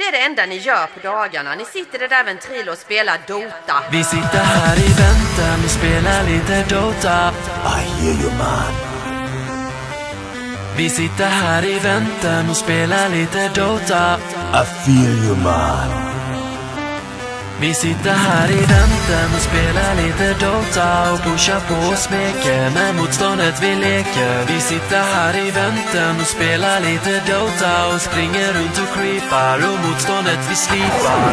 är det enda ni gör på dagarna. Ni sitter där ventrilo och spelar Dota. Vi sitter här i väntan och spelar lite Dota. I hear you man. Vi sitter här i väntan och spelar lite Dota. I feel you man. Vi sitter här i väntan och spelar lite Dota och pushar på och smeker med motståndet vi leker. Vi sitter här i väntan och spelar lite Dota och springer runt och creepar och motståndet vi slipar.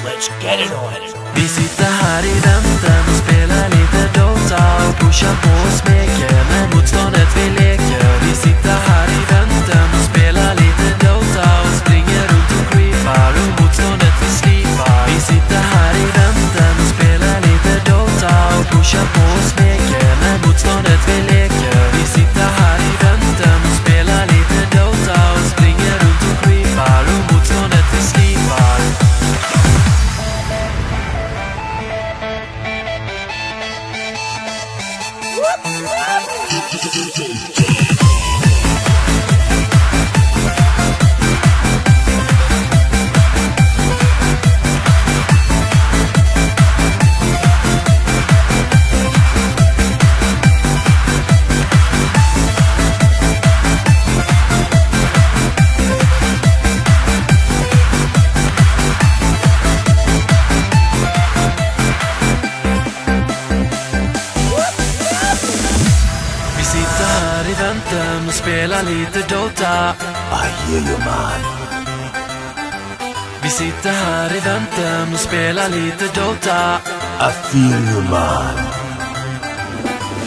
Let's get it on. Vi sitter här i väntan och spelar lite Dota och pushar på och smeker med motståndet vi leker. Vi sitter här i väntan och spelar lite Dota och springer runt och creepar och motståndet vi slipar. Vi sitter här i väntan och spelar lite Dota och pushar på och smeker med motståndet vi leker. Vi sitter här i väntan och spelar lite Dota och springer runt och creepar och motståndet vi slipar. Och spela lite Dota. I hear you man. Vi sitter här i väntan och spelar lite Dota. I feel you man.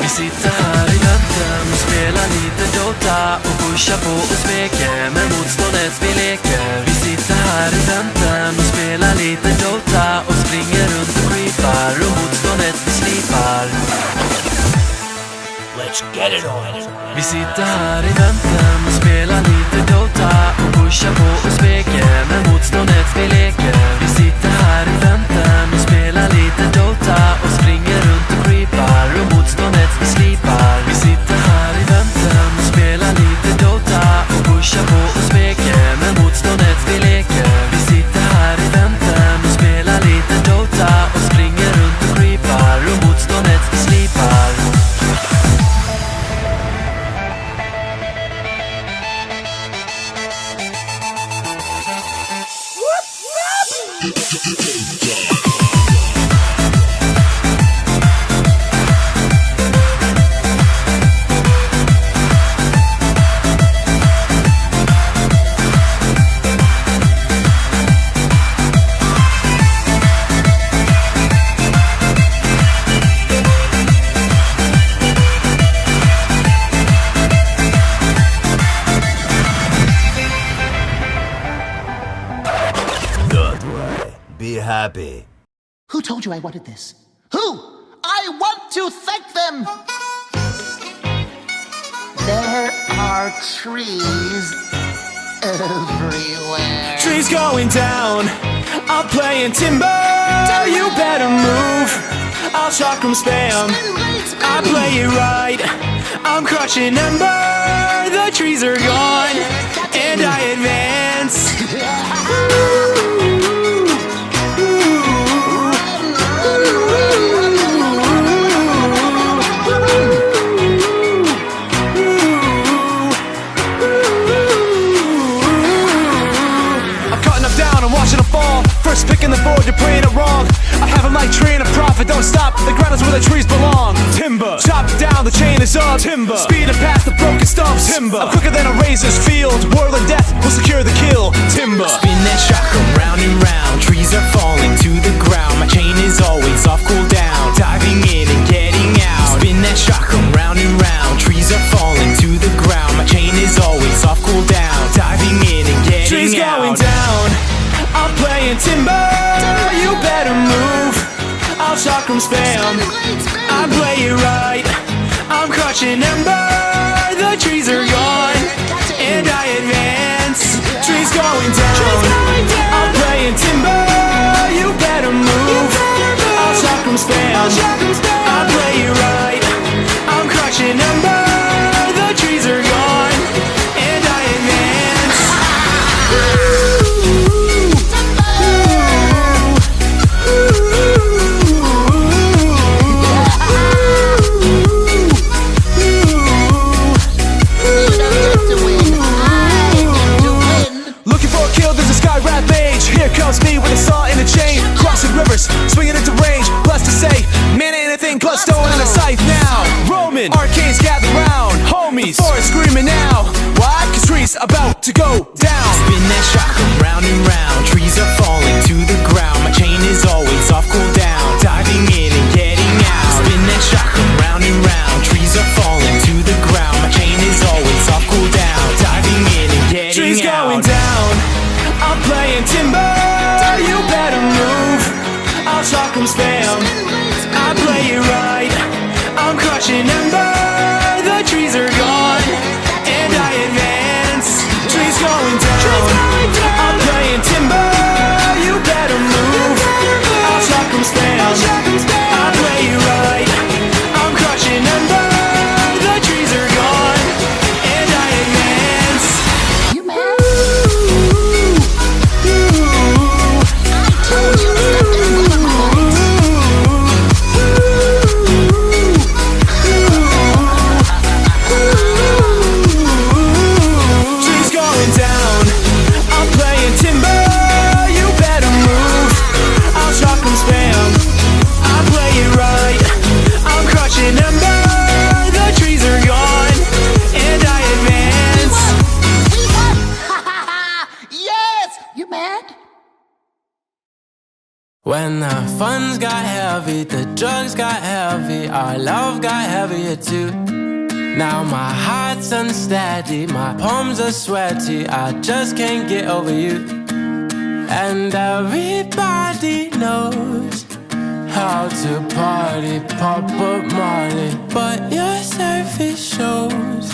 Vi sitter här i väntan och spelar lite Dota och pushar på och smeker med motståndet vi leker. Vi sitter här i väntan och spelar lite Dota och springer runt och creepar och motståndet vi slipar. Let's get it on. Vi sitter här i väntan och spelar lite Dota och pushar på och smeker med motståndet vi leker. Vi sitter här i väntan och spelar lite Dota och springer runt och creepar och motståndet vi slipar. Vi sitter här i väntan och spelar lite Dota och pushar på och smeker med motståndet vi leker. Vi sitter här i väntan och spelar lite Dota och springer runt och creepar och motståndet vi slipar. Be happy. Who told you I wanted this? Who? I want to thank them! There are trees everywhere. Trees going down, I'm playing timber. You better move, I'll shock 'em spam. I play it right, I'm crushing ember. The trees are gone, and I advance. First picking the board, you're playing it wrong. I have them like tree and a prophet, don't stop. The ground is where the trees belong. Timber, chop it down, the chain is up. Timber, speeding past the broken stumps. Timber, I'm quicker than a razor's field. Whirling death will secure the kill. Timber, spin that chakra round and round. Trees are falling to the ground. My chain is always off, cool down. Diving in and getting out. Spin that chakra round and round. Trees are falling to the ground. My chain is always off, cool down. Diving in and getting out. Trees going down, I'm playing timber. You better move, I'll shock 'em spam. I play it right, I'm crushing ember. The trees are gone, and I advance. Trees going down, I'm playing timber. You better move, I'll shock 'em spam. I play it right, I'm crushing ember. The trees are gone, and I advance. in. Arcanes gather round, homies, the forest screaming now. Why? Cause trees about to go down. Spin that shotgun round and round. Trees are falling to the ground. My chain is always off cooldown. Diving in and getting out. Spin that shotgun round and round. Trees are falling to the ground. My chain is always off cooldown. Diving in and getting Trees out. going down, I'm playing timber. You better move, I'll shock 'em spam. I play it right, I'm crushing ember. The trees are gone, and I advance. Trees going down, I'm playing timber. You better move, I'll shock 'em spam. I play it right, I'm crushing ember. The trees are gone, and I advance. You mad? I told you that this woman right. Trees going down, I'm playing timber. You better move, I'll shock 'em spam. I play it right, I'm crushing ember. The trees are gone, and I advance. We won! Yes! You mad? When the funds got heavy, the drugs got heavy, our love got heavier too. Now my heart's unsteady, my palms are sweaty, I just can't get over you. And everybody knows how to party, pop up Molly, but your surface shows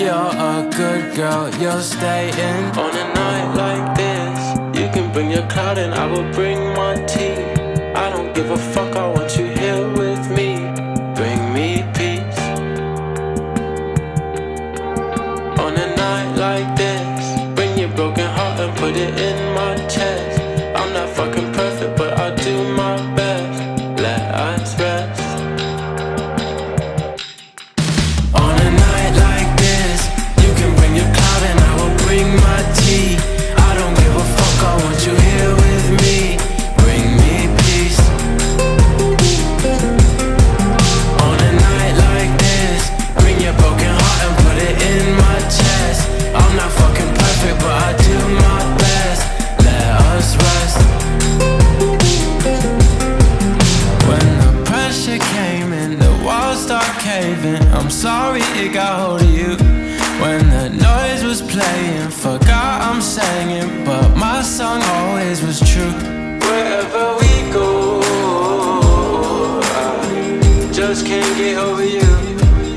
you're a good girl, you'll stay in. On a night like this, you can bring your cloud and I will bring my tea. I don't give a fuck, I want you here with me. Bring me peace. On a night like this, bring your broken heart and put it in my chest. I'm not fucking perfect, but I do my best. Let us rest. On a night like this, you can bring your cloud and I will bring my tea. I don't give a fuck, I want you here with me. Bring me peace. On a night like this, bring your broken heart and put it in my chest. I'm not fucking perfect, but I do my best. Let us rest. When the pressure came in, the walls start caving. I'm sorry it got hold of you. When the noise was playing, forgot I'm singing, but my song always was true. Wherever we go, I just can't get over you.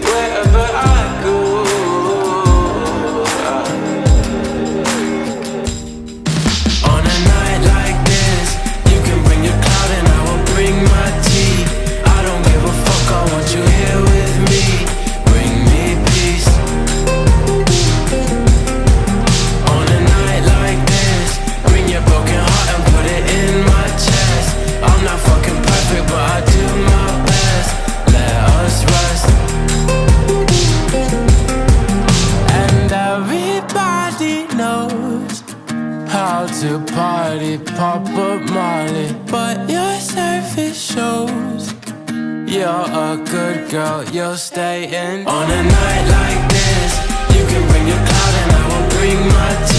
Wherever I go, on a night like this, you can bring your cloud and I will bring my tea. I don't give a fuck, I want you here with me. Bring me peace. On a night like this, bring your broken heart and put it in my chest. I'm not fucking perfect, but I do my best. Let us rest. And everybody knows how to party, pop up Molly, but your surface shows you're a good girl, you'll stay in. On a night like this, you can bring your cloud and I will bring my tea.